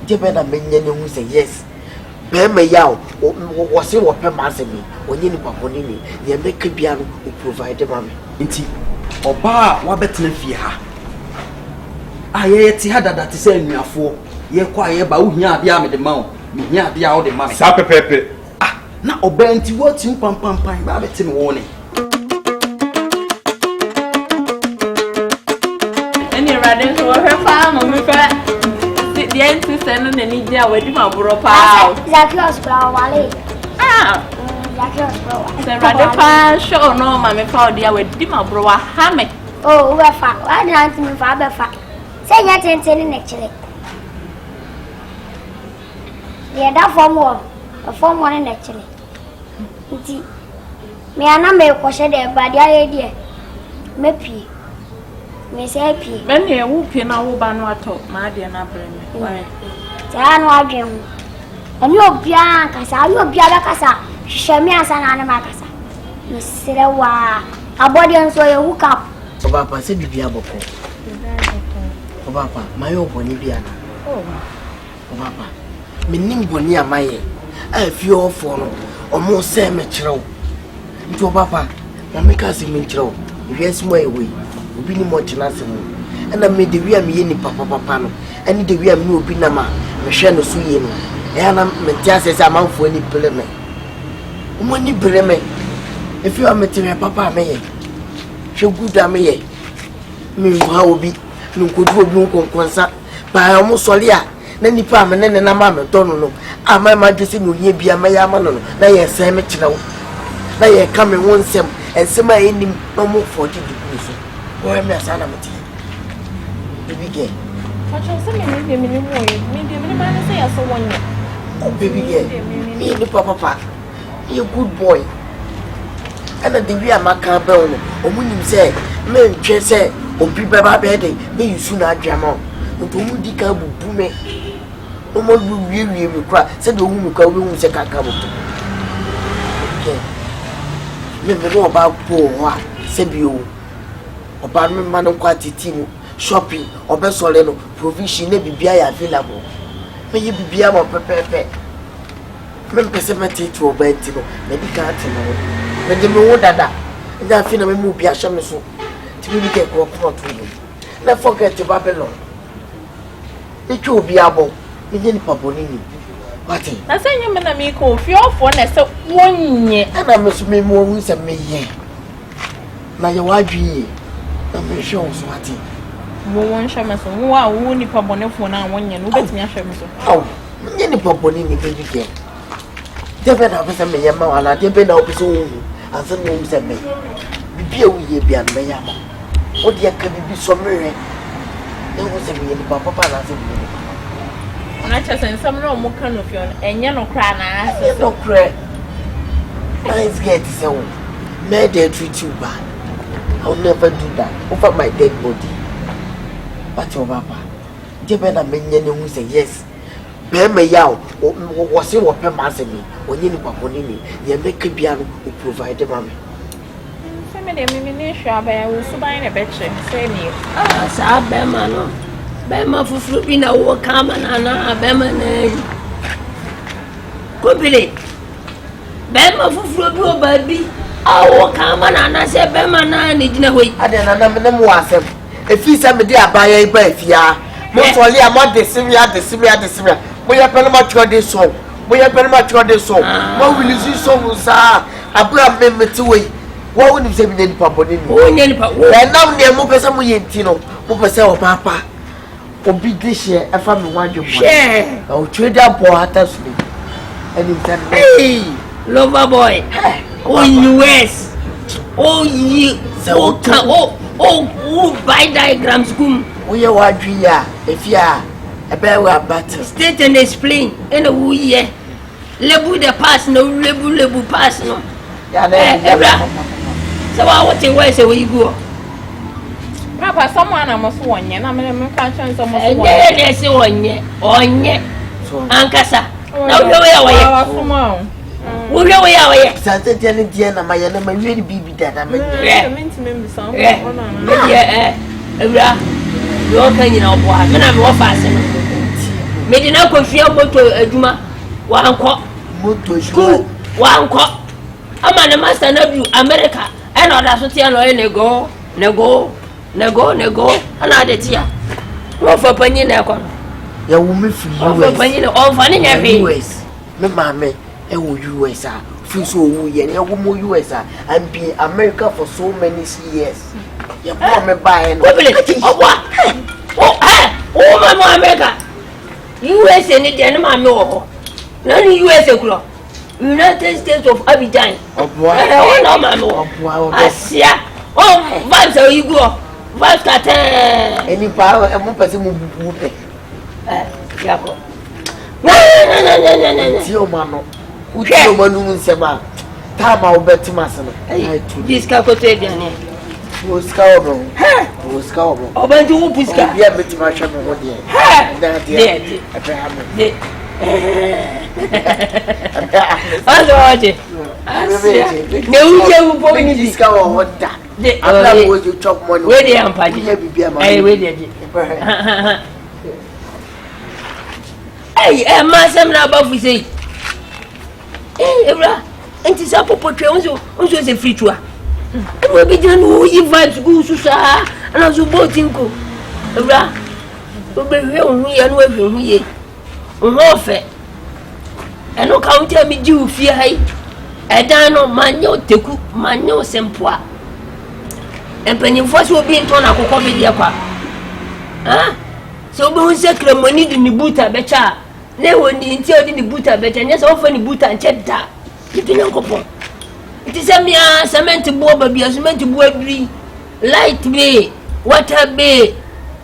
Jebena menye who say yes. Bema yaw was say what permasemi when you papa nini ye make biano who provide mammy. Inti oba wa betena fie ha. Aye ti hada that is say nuafo ye kwa ye ba wo hia bia me de ma wo me hia bia wo de ma me. Sa pepepe. Ah na oba nti wo ti pam ba beteme wo ne. Any radin so her farm me fa the end send na ni dia we di ma bro pa. Zacchaeus flower wale. Ah. Zacchaeus flower. The radin pa show no ma me fa dia we di ma bro wa ha me. Oh, we fa. Why didn't me fa be fa? Say ya ten actually. Yeah, that form one actually. Nti me ana me kwose de ba dia ye die. Me pie. Me say pie. Ben ye wo pie na wo ba no ato ma de na bre me. Why? Ja no adwen. Ani obia kasa, ani obia be kasa. Hwehwe asa na na ma kasa. Me sere wa. Abodi nso ye hook up. Papa say bibia boko. Papa, my own boni biana. Oh. Papa, me nim boni amaye. I feel for no. Omo say me chiro. Nto papa, na me ka se me chiro. Yes mo ewe. Obi ni mo china se mo. Na me de wi am ye ni papa no. Ani de wi am ni obi na ma. Me hwe no so ye no. E na me tia se amanfo ni pele me. Omo ni pele me. If you am me tire papa me ye. Hwe guda me ye. Me wa obi. Nkodu obi nkonkonsa. Ba omo sole a na nipa am ne na ma me tono no. Ama ma dwese no ye bia ma ya ma no. Na ye se me kire wo. Na ye ka me wonsem. Ensem a enim no mo 40 degrees. Boy me asana meti. Baby girl. Pacho se me ni mo ye. Me de me ma na say aso wonye. Oh baby girl. Me ni papa. You good boy. And the way am aka be no. Omunim say me ntwe say obi baba be dey me yusu na adwama. Nto mu di ka bubu me. No mo wie me kra. Say de ohu me kwa we hu say kaka bubu. Okay. Me no oba po ho a se bi o. Oba me ma no kwa titi mu shopping obe sole no provision na bibia ya available. Me ye bibia mo pepepe. Me pese mate to oba nti no. Na bi ka ate no. Me de me wo dada. Nda fi na me mu bia hye me so. Ti bi ke ko to no. Na forget Babylon. Echo obi abo. Me ni papa ni. What? Na say nyem na me ko fi ofo na se wonye. Ana me so me mo hu se me ye. Na ye wadwi. Na me show so ati. Wo won hwe me so. Wo a wo ni pa bonefo na wonye no betimi ahwe me so. Aw. Me ni papa ni baby girl. Debe na pese me ye ma wala debe na opese wo. Anse no se me. Bibi a wo ye bia me ya ma. O de ka bibi so mere. E wo se me ye papa na se me. Na chese nsam na omo ka no fi on enye no kra na ase. No cry. Nice get so. May they treat you bad. I'll never do that over my dead body. But your papa, Jebe na menye who say yes. Bema yaw was say what permasemi when you papa nini ye make biano who provide mammy. Say me de me ni hwa ba wo so ban na beche say me. Ah sa bema no. Bema fufu bi na wo kama na bema na. Kopile. Bema fufu bi o ba bi. Awo kama na se bema na ni gina hoi. Ade na me mo asem. Efi se me de abaya ba afia. Mo sole a mo de simia. Mo ye pele ma tro de so. Mo wilisi so mu sa. Abra me meti we. Wo woni se bi ne nipa boni ni. O nye nipa. E nam ne mo pese mo ye nti no. Mo pese o papa. Obi de share e fa me wadwo mo. Share. O trader boy atas me. And in that Hey, lover boy. Oh US. Oh you. Oh by diagrams kum. We are wadwi ya. Efia. Ebe we battle. State and explain. And who ye. Lebu the pass no lebu pass no. Ya na. So what you wear say we go. Papa someone am so wonye na me ka chan so mo so wonye. Eh say onye. Ankasa. Na we ya we ya. Sante tele die na maye na mawie ni bibi dada me. Ebra. Yo kan nyina obo a me na me wo fa ase no. mede na kofia moto adwuma wanko moto school wanko ama na master na bi America na oda so tia no nego ana de tia wo fa panyi na ko ya wo me fi US wo panyi na on fa ne nya fi US me mama e wo US a fi so wo ye ne wo mo US a and be America for so many years ya bo me buy no oh mama America US ni de na mama wo na ni US kuro United States of Abidjan no mama Asia vibes are you go vibes kata any power e mo pese mo bubu pe yako ti o ma no uti o ma nu nsema ta ma o beti maseno diska ko te diane Oscar Obro. Oscar Obro. Obanju wo puska. Bia beti ma hwe me ho de. Na de. Abraham. De. Azoje. Ne uje wo bo ni diska wo hoda. De. Abraham wo chop money. We de ampaji. Bia bibia ma. We de. Ma sem na ba fu sei. Ebra. Enti sa popotwe onso se free tour. We begin to use vibes go susa and so botinko. Ebra. We be hu ye no hu ye. Ho fe. Eno ka unti mi ji ufie hai. Edan no manyo teku, manyo sempoa. Empanyimfo so obi nton akokọ be die kwa. So obi hu se kremoni di ni buta becha. Na woni nti odi ni buta becha. Nya so fa ni buta nche da. Kitu nyankopon. Iti semia cement bo babia cement bo adri light be water be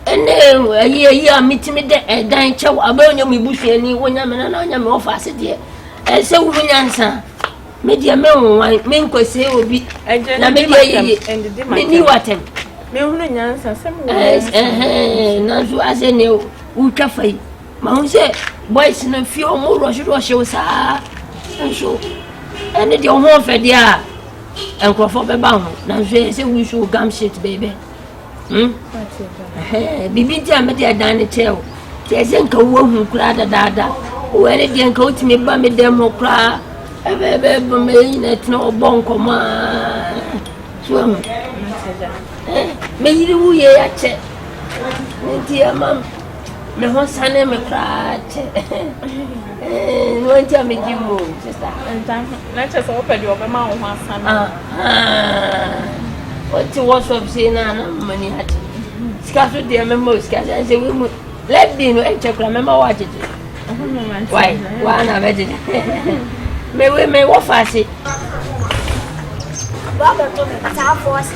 ene ayi amitimi de edan chew abanya mu busu ani wonya me na wonya me ofa ase de se wu nyansa media me won me nkose obi na media yi me ni watem me hunu nyansa sem na zo ase ne u twafai ma hu se boys na fi o mu rohwe sa so and the home for dia and crop for beba ho na say we show gam shit baby bibi ti amede dan ne cheo ti ese nka wo hu kura dada wo ene de nka utimi ba me dem ho kura ebe me net no bonko ma so me yiri wu ye ya che nti amam me ho sane me kura che no nti me gimu sister na che so pe di obema ho asana what was of say na mani hat ska so de me mo ska say we mu let be no e check remember what it why na veje me wo fasi baba to me ta force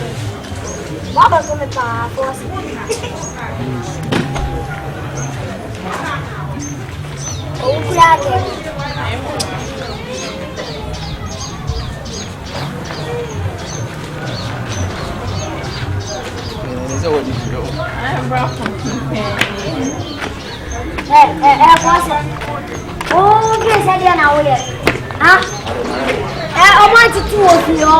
baba to me ta force o claro force oh que se dia na olha o mais tu o fio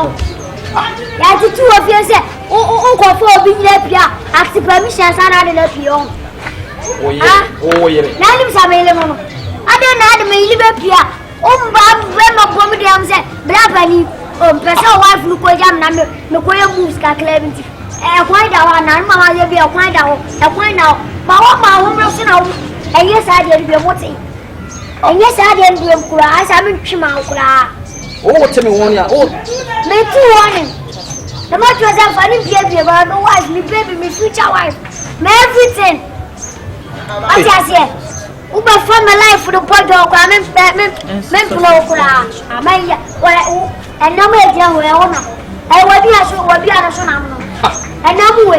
ya tu o fio se o ko fo obi nyina pia active permission sana de na pio oye na lim sa mele mo ade na de me libe pia o mba be ma bom de am se bra pani o pesa wife lu ko jam na me ko ye moves ka clemency kwai da wa na ma ma ye bi kwai da ho kwai na ma wo mo so na eye sa de bi mo ti eye sa de bi mo kura asa me twi ma kura o tell me one ya o me tu one the much was that funny baby but no wife me baby me future wife me everything what you say uba for my life for the boy dog me blow kura amaya wala and no me dia ho e wona e wadi aso na mo Anamwe.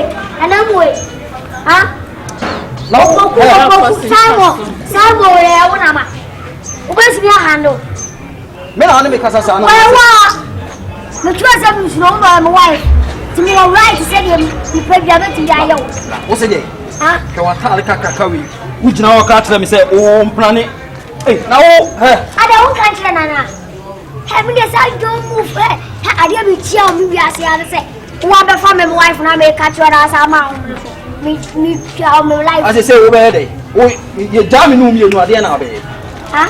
No. Samo le wona ma. Ubesi bia hando. Me na me kasa sana. Me trust am no my wife. To me right to say you pay bia me ti ya yo. Wo se je? Ka wa tale kaka wi. Wo gina wo ka tell me say o mplane. Na wo Ada wo kan tell na. Have me say don't move. Ada bi tia o mi wi ase ya say. What the family wife na me catch your ass ama me me life. As I say, over there. Oi, you jam no me no ade na be. Ha?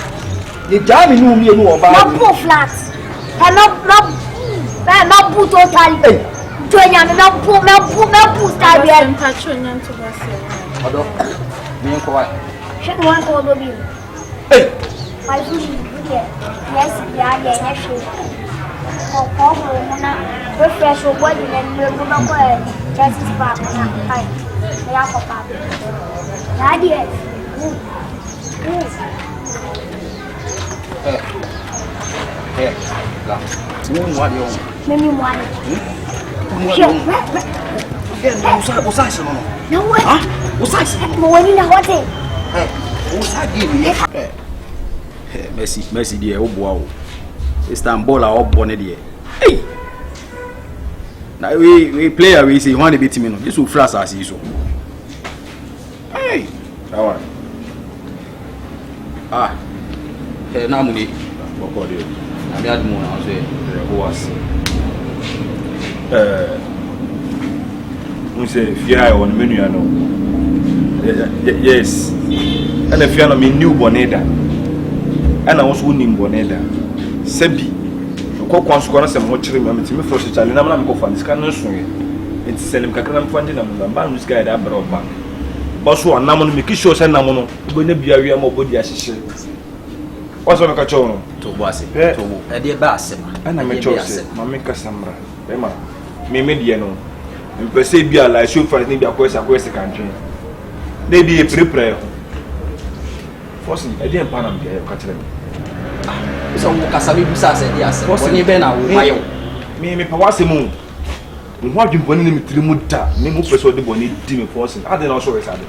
You jam no me no oba. No pull flat. No pull totally. Tonya no pull style there. Odo. Me nko wa. She want to go be. Hey. My food is good. Yes, yeah, yes. Oh, refresh your body and we're going to go just as far as I have a papa. Daddy, Hey, la. Mu wa yo. Maybe one. What's that no? No way. Huh? What's that? No one in the hotel. Hey, what's that give me? Messi dear, oh boy. Istanbul are up on it here. Hey! Now we play we say one bit me no. This will flash as so. Hey! That one. Ah. Hey, now money. What call you? I had more now say who was. We say fear on menu no. Yes. And if you are me new boneda. And I was winning boneda. Sebi. Ko kwanso na sem ho kire me me frosh chale na me ko fan ska no so ye enti selim kakra na mfandi na mo ba no ska da bra oba boso anam no me kisho se nam no obonya bia wi am obodi ahihye waso me ka cho no to bo ase to bo e de ba ase ma ana me cho se ma me ka samra be ma me die no me pese bia la show fa ni bia ko se kantwe na bi e prepare fosi e de empa na me ka kire me so wo kasabe busa se dia se woni be na wo mayo me pa wase mu mo adwumponi ni mitiri mu da me mu pese de boni di me forcing ade na so resade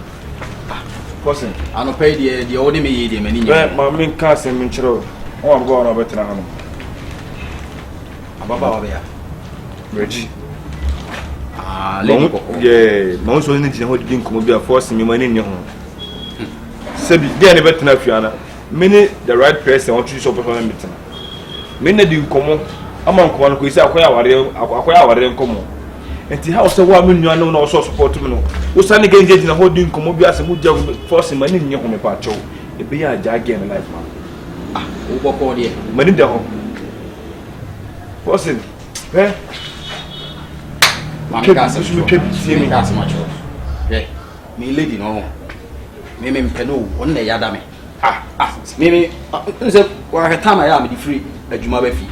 forcing ano pay de odi me ye de mani nya ma me ka se me nchiro o abgo na betra hanu ababa wa be ya Reggie lady koko yeah ma so ni jina ho di nkomo bi a forcing me mani nya ho sebi de ne betra fiana many the right person want to show performance meeting many di nkomo ama nkomo no ko isi akoya aware nkomo enti how say wa me nua no na so support me no wo sane ga engage na holding nkomo bi ase mu dia force mani nye ho me pa chow e be ya ja again life man wo boko de mani da ho force mami ka se me ka se macho me lady no me mpeno won na ya da me me nse wa ka time ya me di free adwuma ba fi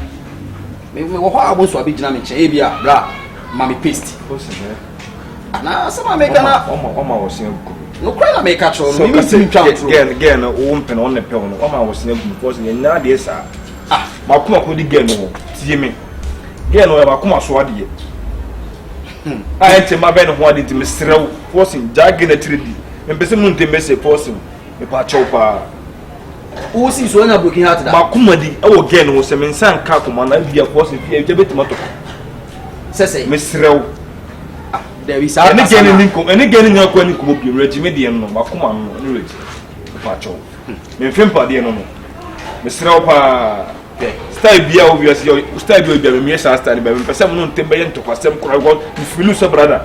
me wo ho abon so abegina me che e bia bra mami paste na sama me kana oma wo sin agu no kwai na me ka cho no me sim twa again wo mpeno on ne pe no oma wo sin agu force ye na de sa ma kuma ko di gen no tie me gen no ya ma kuma so ade ye ente ma be no ho ade ti me srew force jage na 3D me pese mu ntembese force me pa chow pa wo si so na broken heart da ma kuma di e wo gen wo se me nsan ka kuma na bia force fi e jebe tomato sese me srew there is a eni gen nya ko ni ko bi Reggie me de no ma kuma no ni Reggie pa chow me fimpa de no me srew pa style bia obvious yo style bia me yesa style bia me pese mu no ntembe ye ntokwasem kura go filu so brother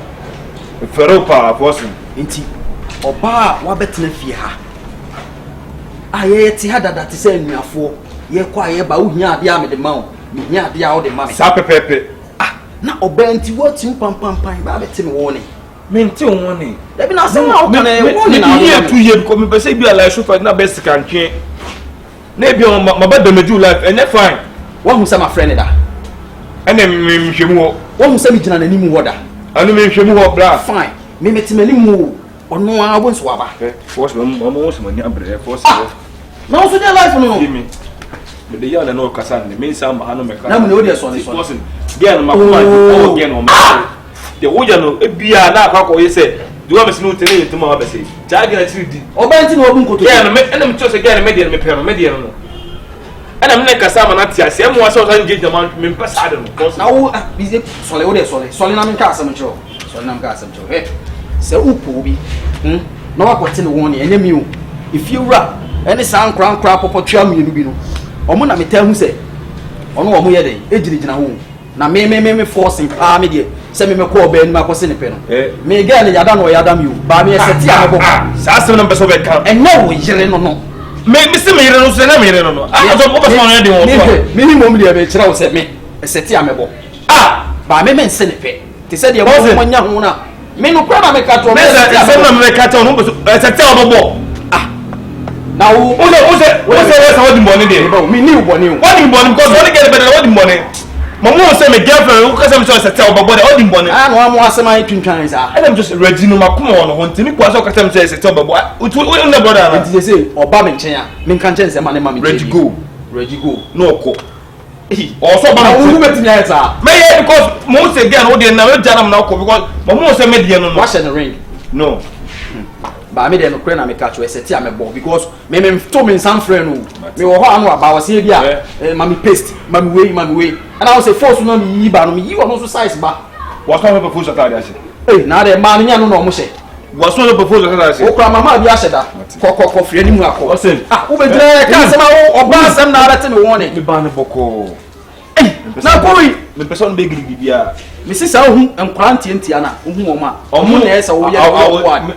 me fero pa force nti oba wa betena fie ha aye ti ha dada ti se nuafo ye kwa ye ba wo hia ade a me de ma wo me hia ade a wo de ma me sa pepepe na oba nti wo ti pampampan ba betena wo ne me nti wo ne da bi na se na wo kana wo ne na ye 2 years ko me pese bia la show fa na best kantwe na bia ma ba damage life enye fine wo hu se ma friend da ene me hwemu ho wo hu se mi gina na ni mu ho da anu me hwemu ho bra fine me metimani mu ono a wo nso aba force mo so mani abre force na wo so dey life no me de ya na no kasa ne me nsa ma no me kasa na mu ne wo dey so force dia no makoma o dia no me de wo ya no ebia na akwa ye se do wa me sinu tele yetuma wa be se jage na 3D oba nti no obu nkoto ya no me ena me chose ga na me dia me pe no me dia no ena me kasa ma na tia se mo wa so nge jama me mpasa de no force na wo bize sole wo dey sole na me ka asem chiro sole na me ka asem chiro se upo bi na wakote ne won ne enemi o ifie wura ene san kran popotwa mienu bi no omo na meta hu se ono omo ye den ejirigina ho na me forcing pa me de se me call be ma kwose ne pe no me ga ne yada no yada mi o ba me seti amebo sa asem no beso be kan enye wo yire no no me se me yire no se na me yire no no so ko beso no de wo me ni mom de be kira wo se me seti amebo ba me nse ne pe te se de wo nya ho na me no kwa na me ka to me seti amebo na me ka to no beso seti amebo na wo what the money there me ni uboni o what the money because only get better what the money Mamu say me girlfriend who cause me say tell babo all the money no am asema twintwan sa and I'm just Reggie no makuma on ho ntimi kwa so cause me say tell babo we no brother na nti say oba me nchen a me kan chen say ma ne ma me Reggie go no ko also ba wo betimi ya sa me yeah because mo say girl no dey na we jana na ko because mamu say me dey no wash the ring no ba me dey no kre na me catch we set amebo because me to me san friend no me wo ho anu aba wo say bia mami paste mami way and I say force no me yi ba no me yi wo so size ba what kind of propose that dey na dey ma nya no mo she what kind of propose that dey o kra mama bi ahye da ko fie ni mu akọ wo be dire ka se ma wo oba asem na arete me won me ba ne boko na koi me person be giri bibia me sisa ohu enkwante ntia na ohu o ma omu na esa wo ye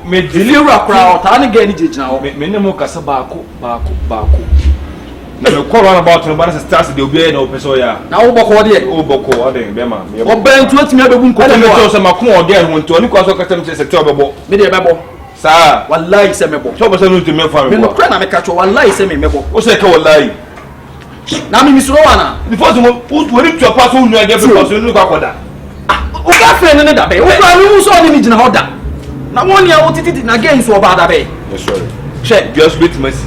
me deliver akra o ta ne ga ni jejina wo me ne mo kasa baako na me call on about no ba stars de obi na o peso ya na wo boko de o boko de be ma me o ben tu atimi abebu nko me to se makun o de ho nto ni kwa so kasa me se te obebo me de bebo sa wallahi se mebo so ba se no te me fa me no kra na me ka cho wallahi se me mebo o se ke wallahi na me misuro wana before so mo wori tu apa so nua de be so no kwa koda o ga friend ne da be o kra ni so ni gina hoda na woni a o titi na gain so ba da be yes sorry she just wait mercy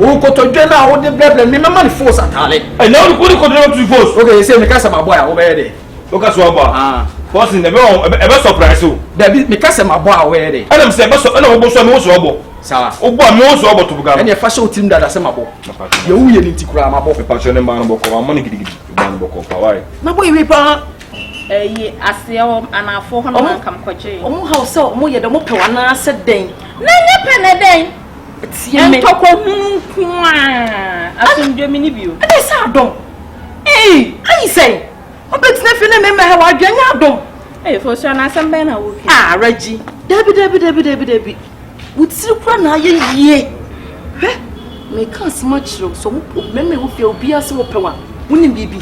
o ko to dwe na o de bleble me mama ni force atale eh na o ko to force okay say me ka sa maboy a o be de o ka so ba force ne be e be surprise o da bi me ka sa maboy a o be de ana me say be so ana o bo so me wo so obo sawa o bo me wo so obo to buga ene fa show team da se mabo ye wu ye ni tikura mabo me pa so ne ma no boko ma money gidigidi ba no boko pa why mabo we pa Ye ase o anafo ho no kam kwache omo ha so omo ye de mo pe wana ase den na nye pe ne den tie me ntoko hunku a asundwe mi ni bio e sa adom ai say o betina fi ne me ha wa dwanya adom fo so na asem na wo ki Reggie Debbie wutiri kura na aye yie hwe me kan sima chiro so mo problem me wo fi obi ase wo pewa woni bibi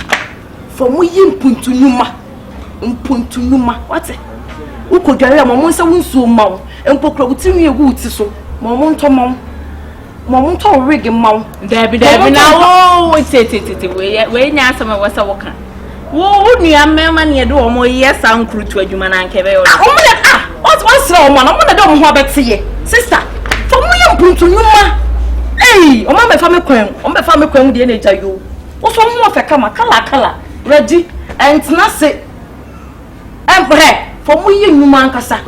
for mo yi mpuntunuma wate wo ko dware ma mo nsa wonsuo ma wo empokra wutiri egu wuti so mo nto rig ma wo Debbie na wo tete we nya asem wo sa wo kan wo nua mema ne de wo mo yesa nkrutu adwuma na nkebe yo what's wrong man I'm not done ho abetiye sister for mo ye mpuntunuma o ma me fa me kwan de na eja yo wo so mo fa kala Reggie and na se embre for mo ye nnuma nkasa